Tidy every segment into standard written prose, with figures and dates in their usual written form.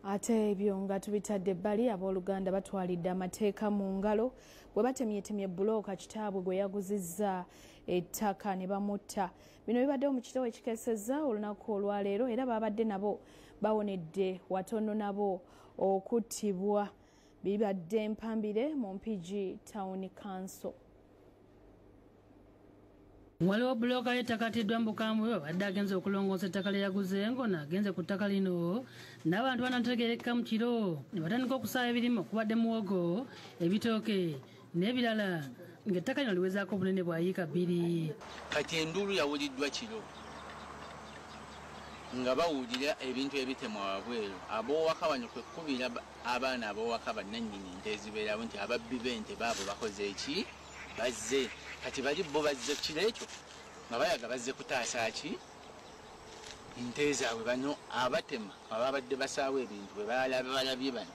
Ate ebyo nga tubitadde ebbali abooluganda batwalidde amateeka mu ngalo bwe batemyetemye bbulooka kitaabwe gwe yaguzizza ettaka ne bamutta. Bino bibaddewo mu kitabo ekikeesezza olunaku olwaleero era babadde nabo bawonedde watono nabo okuttibwa. Bibadde mpambire mu Mpigi Town Council. Waliwo bbulooka y'ettaka atiddwa mu Bukambwe babadde agenze okulongoosa ettaka lye yaguze ng'ono agenze ku ttaka lino n'abantu banategereka mu kiro ne batandika okusaawa ebirimu okubadde muwogo, ebitooke n'ebirala ng'ettaka lino liwezaako obunene bwa yiika 2. Kati enduulu yawuliddwa kiro nga bawulira ebintu ebitemwa wabweru. Ab'owaka bano kwe kkubira abaana ab'owaka bannannyini ente ezibeerawo nti ababbi b'ente baabo bakoze eki bazze. Kati bali bo bazze kiro ekyo nga bayaga bazze kutaasa ki ente zaabwe. Bano abatema ababadde basaawa ebintu bwe balabye bano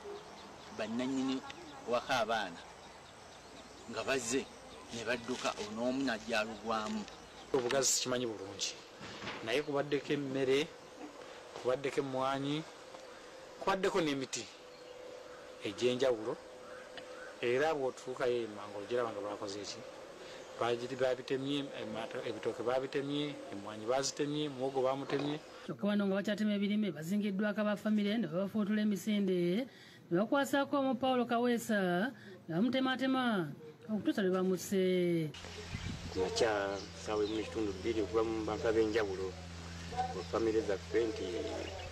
bannannyini waka abaana nga bazze ne badduka on'omu najja alugwamu. Obugazi sikimanyi bulungi naye kubaddeko emmere, kubaddeko emmwanyi, kubaddeko n'emiti egy'enjawulo era bw'otuukayo emanga ogiraba nga bakoze eki babitemye, ebitooke babitemye, emmwanyi bazitemye, muwogo bamutemye. Okubano nga bakyatema ebirime bazingiddwako abafamire ne babafuutula emisinde ne bakwasaako omu Paulo Kaweesa ne bamutemaatema okutuusa lwe bamusse. Nakya ssaawa emu n'ekitundu 2 okuva mu bantu ab'enjawulo mu famire zaffe nti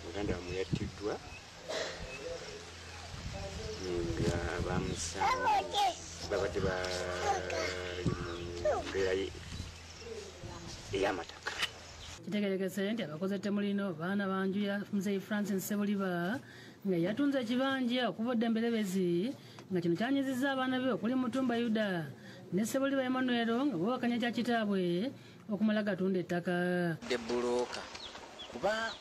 muganda wamwe yattiddwa nga bamusa babadde bali mu mbeera ey'amataka. Kitegerekese nti abakoze ettemu lino baana banjuya Muzeeyi Francis Sebuliba nga yatunze ekibanja okuva Ddemberebezi nga kino kyanyizizza abaana be okuli Mutumba Yuda ne Sebuliba Emmanuel nga bwakanya kya kitaabwe okumala gatunda ettaka. Bbulooka kuba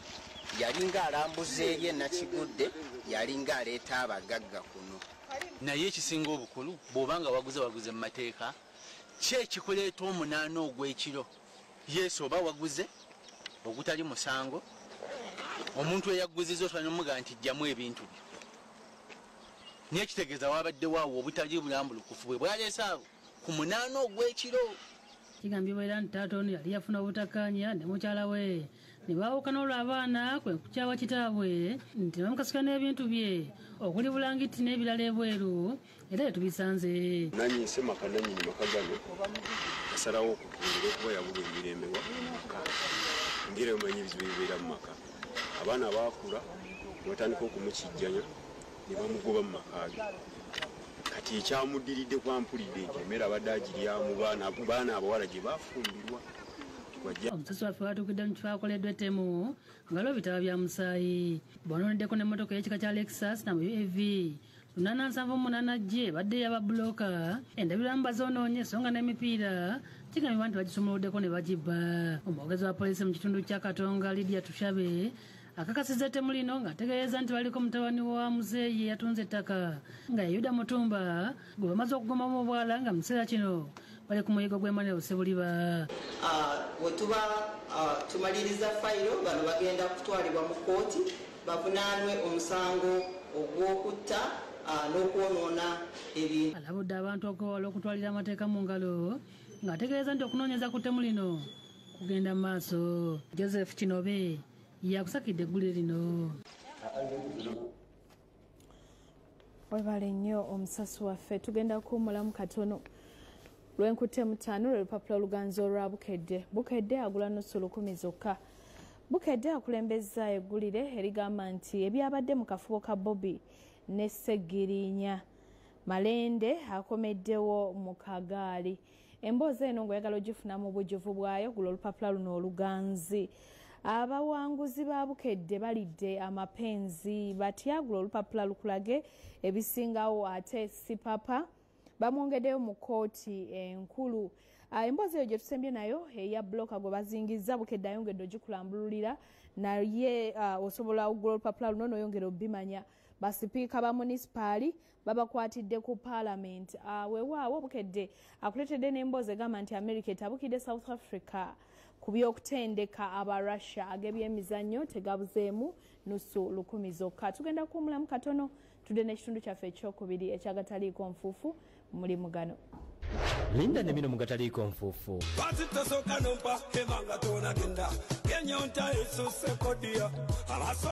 yalinga alambuza eri Nakigudde, yalinga aleeta abagagga kuno. Naye ekisinga obukulu bw'obanga waguze mu mateeka ki ekikuleeta omunaana ogw'ekiro? Yesu oba waguze ogutali musango, omuntu eyaguzizza otwala n'omugaa nti jjamu ebintu byo. Naye kitegeeza wabaddewo awo obutali bulambulukufu bwe bwaleese awo ku munaana ogw'ekiro. Kigambibwa era nti taata ono yali yafuna obutakkaanya ne mukyala we ne baawukana olwo abaana kwe kukyawa kitaabwe nti bamukasika n'ebintu bye okuli bulangiti n'ebirala ebweru era tetubisanze. Nannyinse maka nannyini maka gano asalawo okutungira okuba yabula emirembe wa maka ngira omanyi ebizibu ebibeera mu maka. Abaana baakula ne batandika okumukijjanya ne bamugoba mu maka ge. Kati ekyamuddiridde kwampulidde ekyo emmere abadde agiryamu baana abawala gye baafumbirwa. Omusasi waffe watuukidde mu kifo akoleddwa ettemu nga lo bitaba bya musaayi. Bw'anoneddeko n'emmotoka y'ekika kya Lexus na UAV 878 badde yaba bbulooka endabirwamu bazoonoonye so nga n'emipiira kigambibwa nti bagisumuluddeko ne bagibba. Omwogezi wa poliisi mu kitundu kya Katonga Lydia Tushabe akakasizza ettemu lino nga ategeeza nti baliko mutabani wa Muzeeyi yatunze ettaka nga Yuda Mutumba gwe bamaze okugomamu obwala nga mu kiseera kino bali ku muyigo gw'Emmanuel Sebuliba. Bwe tuba tumaliriza fayiro bano bagenda kutwalibwa mu kkooti bavunaanwe omusango ogw'okutta n'okwonoona ebintu. Alabudde abantu okwewala okutwalira amateeka mu ngalo ng'ategeeza nti okunoonyeza ku ttemu lino kugenda mu maaso. Joseph Kinobe yakusakidde eggule lino. Webale nnyo omusasi waffe. Tugenda kuwummulamu katono. Lw'enkutte mu 5 lwe lupapula oluganzo olwa Bukedde. Bukedde agula nusu 10 zokka. Bukedde akulembezza eggulire erigamba nti ebyabadde mu kafubo ka Bobby ne Sseggirinya Malende akomeddewo mu kagaali. Emboozi eno ng'oyagala ogifuna mu bujjuvu bwayo gula olupapula luno oluganzi. Abawanguzi ba Bukedde balidde amapenzi batyagula olupapula lukulage ebisingawo ate sipapa bamwongeddeyo mu kkooti enkulu. Emboozi eyo gye tusembye nayo eya bbulooka gwe bazingizza Bukedde ayongedde ogikulambululira naye osobola okugula olupapula luno n'oyongera obbimanya. Basipiika ba munisipaali babakwatidde ku Parliament. Weewaawo Bukedde akuleetedde n'emboozi egamba nti America etabukidde South Africa ku by'okutendeka aba Russia ag'ebyemizannyo tegabuzeemu nusu lukumi zokka. Tugenda kuwumulamu katono tudde n'ekitundu kyaffe ekyokubiri ekyagataliiko nfuufu mulimu gano. Linda ne mino mugataliiko nfuufu.